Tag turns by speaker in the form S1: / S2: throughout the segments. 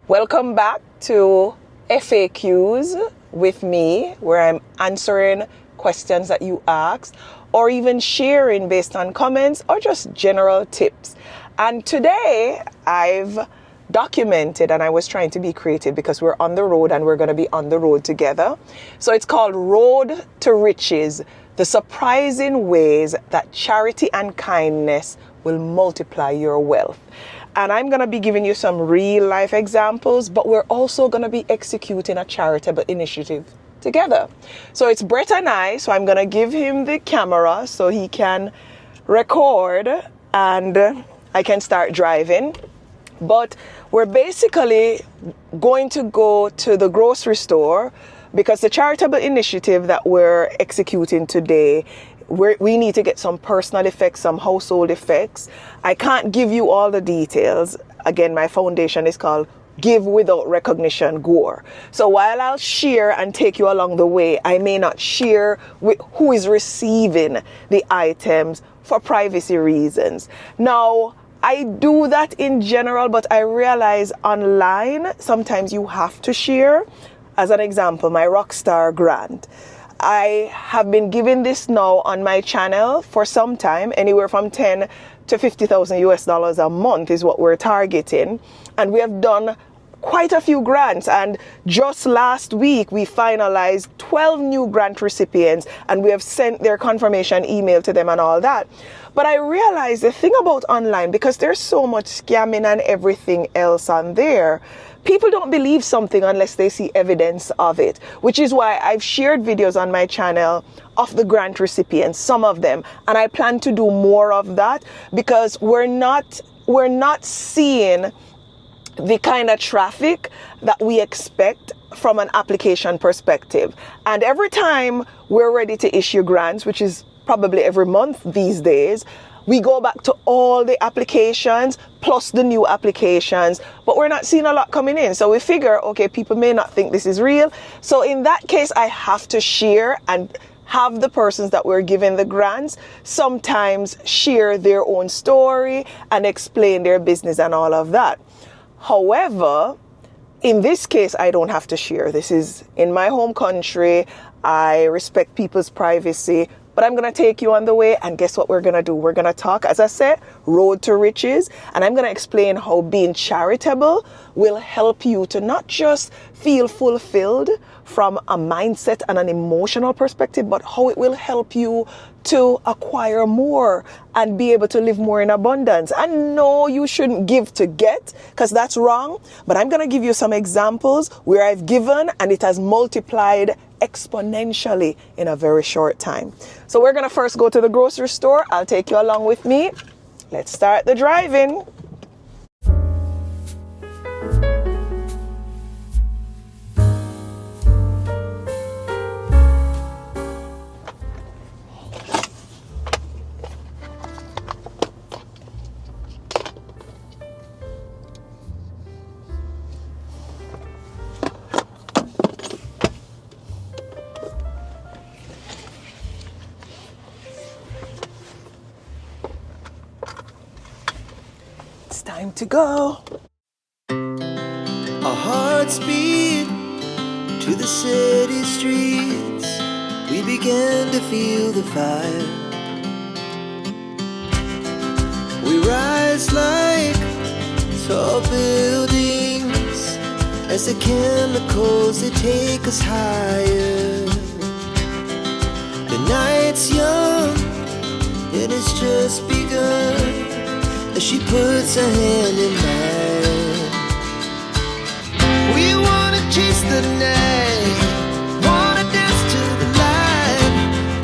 S1: Welcome back to FAQs with me, where I'm answering questions that you asked or even sharing based on comments or just general tips. And today I've documented, and I was trying to be creative because we're on the road and we're going to be on the road together. So it's called Road to Riches, the surprising ways that charity and kindness will multiply your wealth. And I'm going to be giving you some real life examples, but we're also going to be executing a charitable initiative together. So it's Brett and I, so I'm going to give him the camera so he can record and I can start driving. But we're basically going to go to the grocery store because the charitable initiative that we're executing today, we need to get some personal effects, some household effects. I can't give you all the details. Again, my foundation is called Give Without Recognition, GOFFAH. So while I'll share and take you along the way, I may not share with who is receiving the items for privacy reasons. Now, I do that in general, but I realize online, sometimes you have to share. As an example, my Rockstar grant. I have been giving this now on my channel for some time, anywhere from 10 to 50,000 US dollars a month is what we're targeting. And we have done quite a few grants, and just last week we finalized 12 new grant recipients and we have sent their confirmation email to them and all that. But I realized the thing about online, because there's so much scamming and everything else on there, people don't believe something unless they see evidence of it, which is why I've shared videos on my channel of the grant recipients, some of them, and I plan to do more of that because we're not seeing the kind of traffic that we expect from an application perspective. And every time we're ready to issue grants, which is probably every month these days, we go back to all the applications plus the new applications, but we're not seeing a lot coming in. So we figure, okay, people may not think this is real. So in that case, I have to share and have the persons that we're giving the grants sometimes share their own story and explain their business and all of that. However, in this case, I don't have to share. This is in my home country. I respect people's privacy, but I'm going to take you on the way. And guess what we're going to do? We're going to talk, as I said, road to riches. And I'm going to explain how being charitable will help you to not just feel fulfilled from a mindset and an emotional perspective, but how it will help you to acquire more and be able to live more in abundance. And no, you shouldn't give to get, because that's wrong. But I'm going to give you some examples where I've given and it has multiplied exponentially in a very short time. So we're going to first go to the grocery store. I'll take you along with me. Let's start the driving. Time to go.
S2: Our hearts beat to the city streets. We began to feel the fire. We rise like tall buildings as the chemicals they take us higher. The night's young and it's just begun. She puts her hand in mine. We wanna chase the night, wanna dance to the light,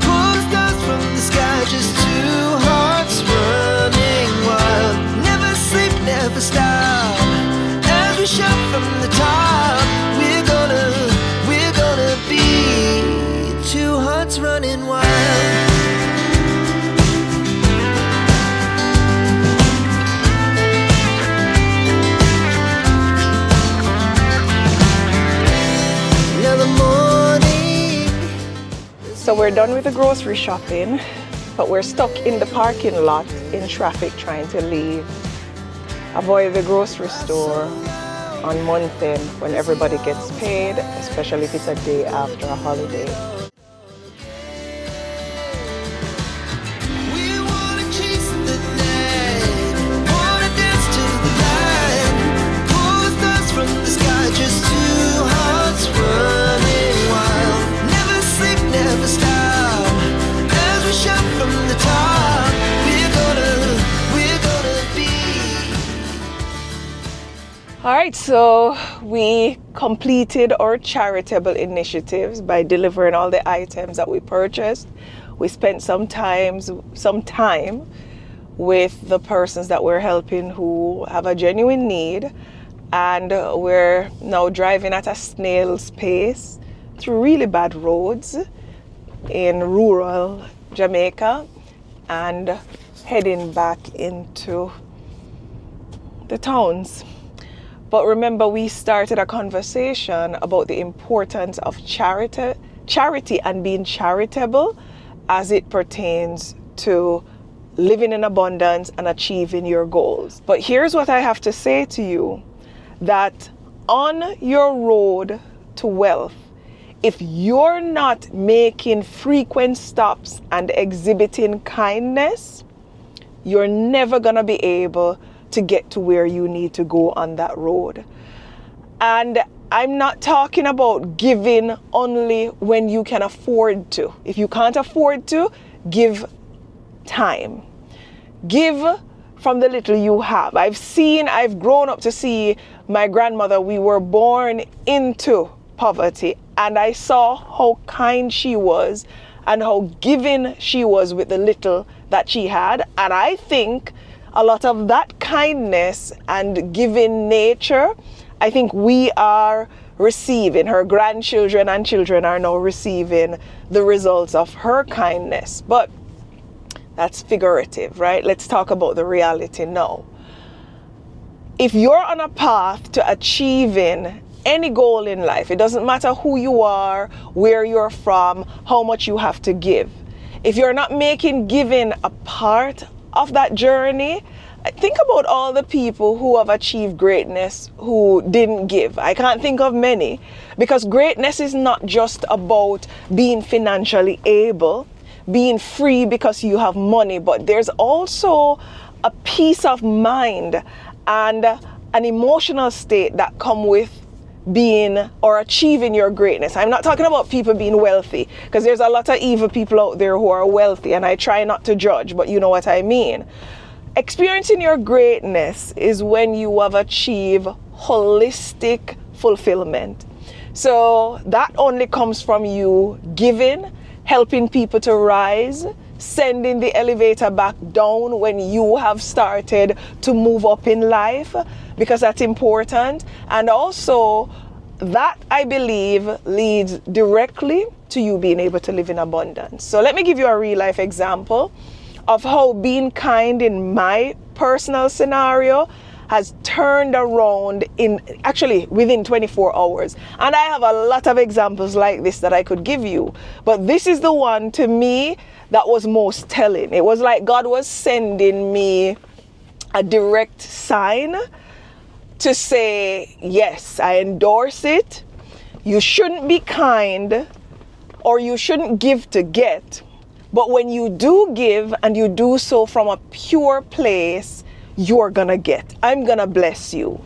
S2: pull the stars from the sky, just two hearts running wild. Never sleep, never stop, as we shout from the top. We're gonna be two hearts running wild.
S1: So we're done with the grocery shopping, but we're stuck in the parking lot in traffic trying to leave. Avoid the grocery store on month end when everybody gets paid, especially if it's a day after a holiday.
S2: We wanna chase the night, wanna dance to the light, pull the stars from the sky, just two hearts running wild. Never sleep, never stop, as we shout from the top. We're gonna be.
S1: All right, so we completed our charitable initiatives by delivering all the items that we purchased. We spent some time with the persons that we're helping who have a genuine need, and we're now driving at a snail's pace through really bad roads in rural Jamaica and heading back into the towns. But remember, we started a conversation about the importance of charity and being charitable as it pertains to living in abundance and achieving your goals. But here's what I have to say to you, that on your road to wealth, if you're not making frequent stops and exhibiting kindness, you're never gonna be able to get to where you need to go on that road. And I'm not talking about giving only when you can afford to. If you can't afford to, give time. Give from the little you have. I've grown up to see my grandmother. We were born into poverty, and I saw how kind she was and how giving she was with the little that she had. And I think a lot of that kindness and giving nature, I think we are receiving. Her grandchildren and children are now receiving the results of her kindness. But that's figurative, right? Let's talk about the reality now. If you're on a path to achieving any goal in life, it doesn't matter who you are, where you're from, how much you have to give. If you're not making giving a part of that journey, think about all the people who have achieved greatness who didn't give. I can't think of many, because greatness is not just about being financially able, being free because you have money, but there's also a peace of mind and an emotional state that come with being or achieving your greatness. I'm not talking about people being wealthy, because there's a lot of evil people out there who are wealthy, and I try not to judge, but you know what I mean. Experiencing your greatness is when you have achieved holistic fulfillment. So that only comes from you giving, helping people to rise, sending the elevator back down when you have started to move up in life, because that's important. And also that, I believe, leads directly to you being able to live in abundance. So let me give you a real life example of how being kind in my personal scenario has turned around within 24 hours. And I have a lot of examples like this that I could give you, but this is the one to me that was most telling. It was like God was sending me a direct sign to say, yes, I endorse it. You shouldn't be kind, or you shouldn't give to get. But when you do give and you do so from a pure place, you're gonna get. I'm gonna bless you.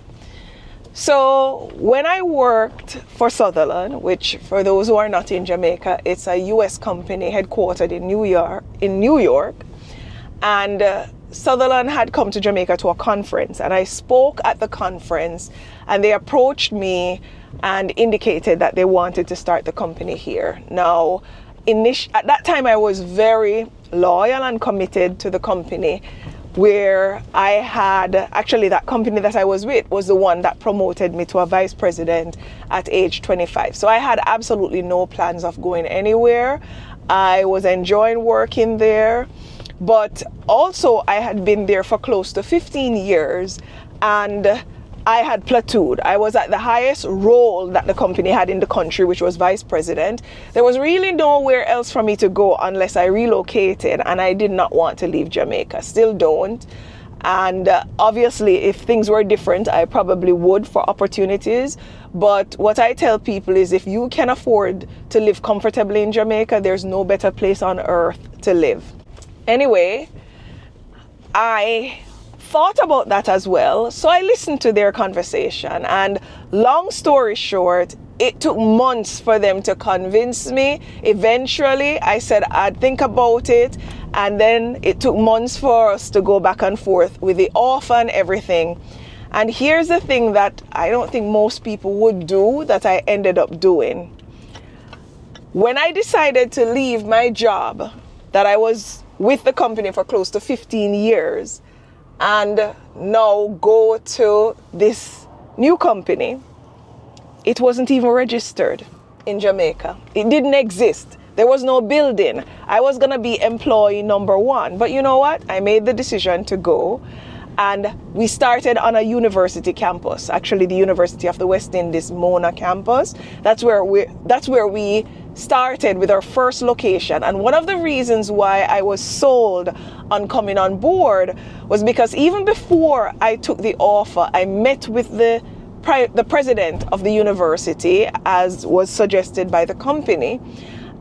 S1: So when I worked for Southdale, which for those who are not in Jamaica, it's a US company headquartered in New York, and Southdale had come to Jamaica to a conference, and I spoke at the conference, and they approached me and indicated that they wanted to start the company here. Now, at that time, I was very loyal and committed to the company, where I had, actually that company that I was with was the one that promoted me to a vice president at age 25. So I had absolutely no plans of going anywhere. I was enjoying working there, but also I had been there for close to 15 years, and I had plateaued. I was at the highest role that the company had in the country, which was vice president. There was really nowhere else for me to go unless I relocated, and I did not want to leave Jamaica. Still don't. And obviously, if things were different, I probably would for opportunities. But what I tell people is if you can afford to live comfortably in Jamaica, there's no better place on earth to live. Anyway, I thought about that as well. So I listened to their conversation. And long story short, it took months for them to convince me. Eventually, I said I'd think about it. And then it took months for us to go back and forth with the offer and everything. And here's the thing that I don't think most people would do that I ended up doing. When I decided to leave my job that I was with the company for close to 15 years and now go to this new company, it wasn't even registered in Jamaica. It didn't exist. There was no building. I was going to be employee number one. But you know what? I made the decision to go. And we started on a university campus, actually the University of the West Indies, Mona campus. That's where we started with our first location. And one of the reasons why I was sold on coming on board was because even before I took the offer, I met with the president of the university, as was suggested by the company.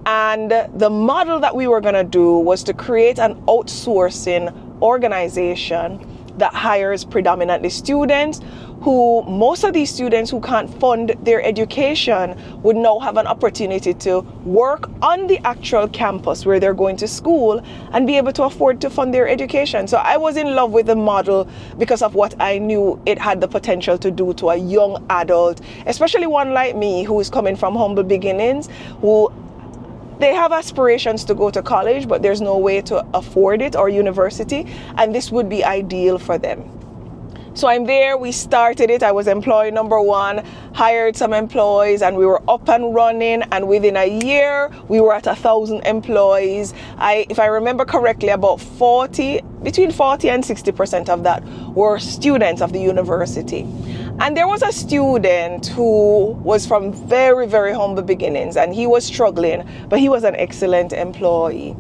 S1: And the model that we were going to do was to create an outsourcing organization that hires predominantly students who, most of these students who can't fund their education would now have an opportunity to work on the actual campus where they're going to school and be able to afford to fund their education. So I was in love with the model because of what I knew it had the potential to do to a young adult, especially one like me who is coming from humble beginnings, who they have aspirations to go to college, but there's no way to afford it, or university, and this would be ideal for them. So I'm there, we started it, I was employee number one, hired some employees, and we were up and running, and within a year, we were at 1,000 employees. If I remember correctly, about between 40 and 60% of that were students of the university. And there was a student who was from very, very humble beginnings, and he was struggling, but he was an excellent employee.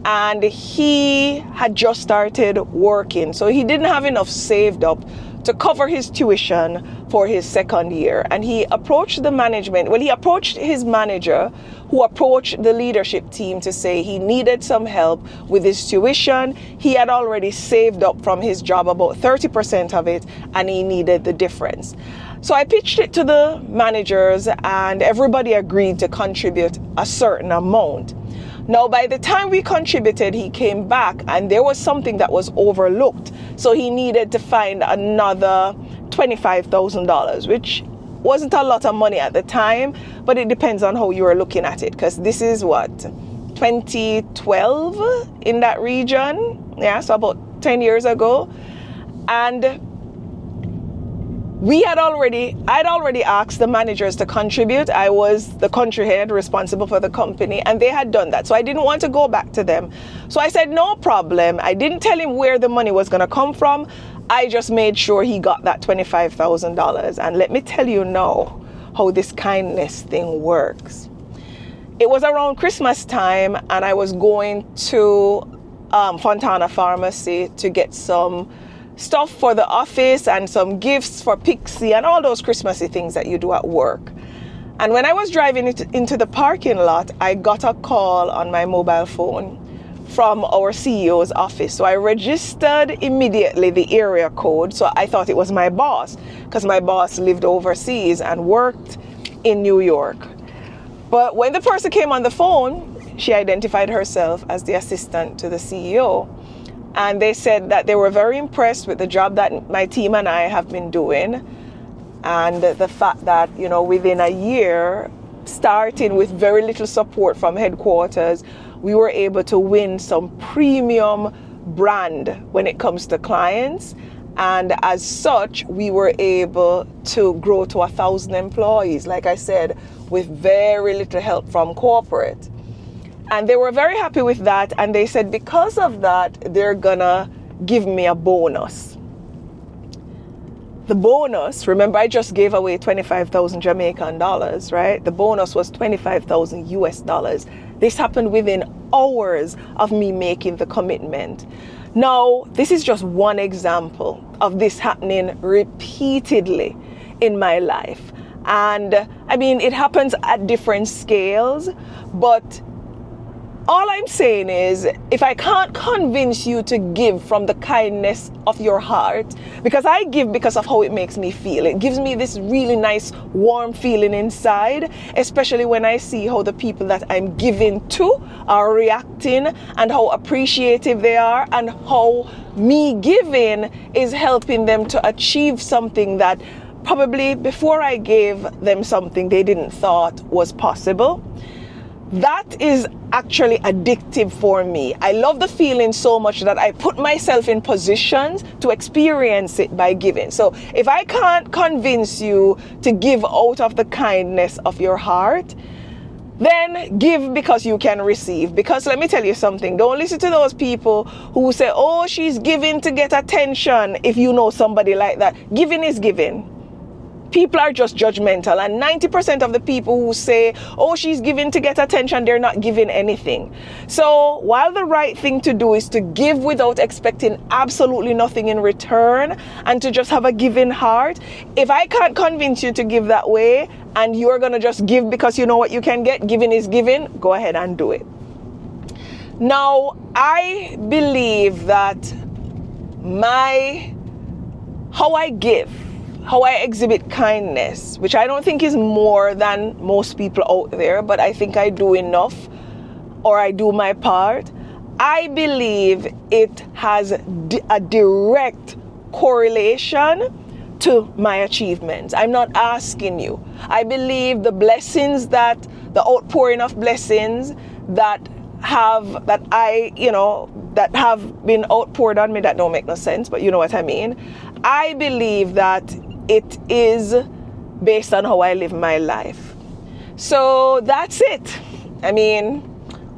S1: And he had just started working, so he didn't have enough saved up to cover his tuition for his second year. And he approached the management, he approached his manager, who approached the leadership team to say he needed some help with his tuition. He had already saved up from his job about 30% of it, and he needed the difference. So I pitched it to the managers, and everybody agreed to contribute a certain amount. Now, by the time we contributed, he came back and there was something that was overlooked. So he needed to find another $25,000, which wasn't a lot of money at the time, but it depends on how you are looking at it, because this is 2012 in that region. Yeah, so about 10 years ago. And I'd already asked the managers to contribute. I was the country head responsible for the company, and they had done that. So I didn't want to go back to them. So I said, no problem. I didn't tell him where the money was going to come from. I just made sure he got that $25,000. And let me tell you now how this kindness thing works. It was around Christmas time, and I was going to Fontana Pharmacy to get some stuff for the office and some gifts for Pixie and all those Christmassy things that you do at work. And when I was driving into the parking lot, I got a call on my mobile phone from our CEO's office. So I registered immediately the area code. So I thought it was my boss, because my boss lived overseas and worked in New York. But when the person came on the phone, she identified herself as the assistant to the CEO. And they said that they were very impressed with the job that my team and I have been doing. And the fact that, within a year, starting with very little support from headquarters, we were able to win some premium brand when it comes to clients. And as such, we were able to grow to 1,000 employees, like I said, with very little help from corporate. And they were very happy with that. And they said, because of that, they're gonna give me a bonus. The bonus, remember, I just gave away 25,000 Jamaican dollars, right? The bonus was 25,000 US dollars. This happened within hours of me making the commitment. Now, this is just one example of this happening repeatedly in my life. And I mean, it happens at different scales, but all I'm saying is, if I can't convince you to give from the kindness of your heart, because I give because of how it makes me feel. It gives me this really nice, warm feeling inside, especially when I see how the people that I'm giving to are reacting and how appreciative they are and how me giving is helping them to achieve something that probably before I gave them something they didn't thought was possible. That is actually addictive for me. I love the feeling so much that I put myself in positions to experience it by giving. So if I can't convince you to give out of the kindness of your heart, then give because you can receive. Because let me tell you something, don't listen to those people who say, oh, she's giving to get attention. If you know somebody like that, giving is giving. People are just judgmental, and 90% of the people who say, oh, she's giving to get attention, they're not giving anything. So while the right thing to do is to give without expecting absolutely nothing in return and to just have a giving heart, if I can't convince you to give that way and you're going to just give because you know what you can get, giving is giving, go ahead and do it. Now, I believe that how I give, how I exhibit kindness, which I don't think is more than most people out there, but I think I do enough, or I do my part. I believe it has a direct correlation to my achievements. I'm not asking you. I believe the blessings the outpouring of blessings that have been outpoured on me, that don't make no sense, but you know what I mean. I believe that it is based on how I live my life. So that's it. I mean,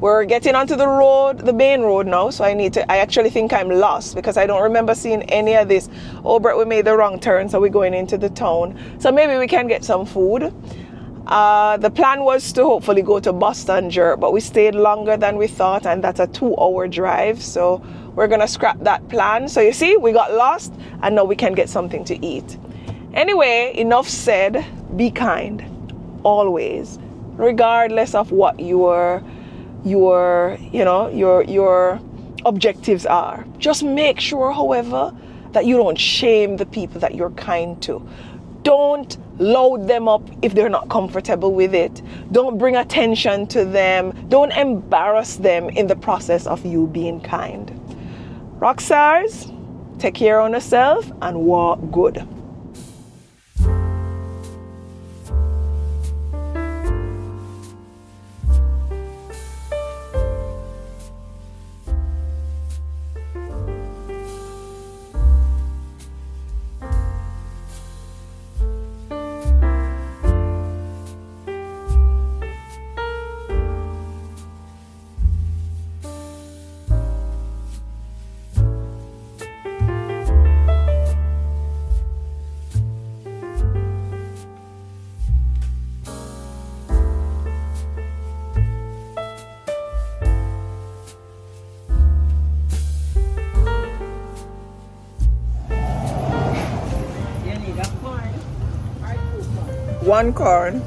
S1: we're getting onto the road, the main road now, so I actually think I'm lost because I don't remember seeing any of this. Oh, Brett, we made the wrong turn, so we're going into the town. So maybe we can get some food. The plan was to hopefully go to Boston, but we stayed longer than we thought, and that's a 2-hour drive, so we're gonna scrap that plan. So you see, we got lost, and now we can get something to eat. Anyway, enough said. Be kind, always, regardless of what your objectives are. Just make sure, however, that you don't shame the people that you're kind to. Don't load them up if they're not comfortable with it. Don't bring attention to them. Don't embarrass them in the process of you being kind. Rockstars, take care of yourself and walk good. One corn.